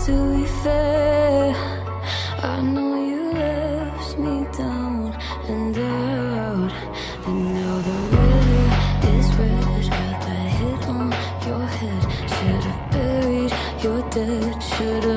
to be fair, I know you left me down and out. And now the river is red, got that hit on your head. Should've buried your dead, should've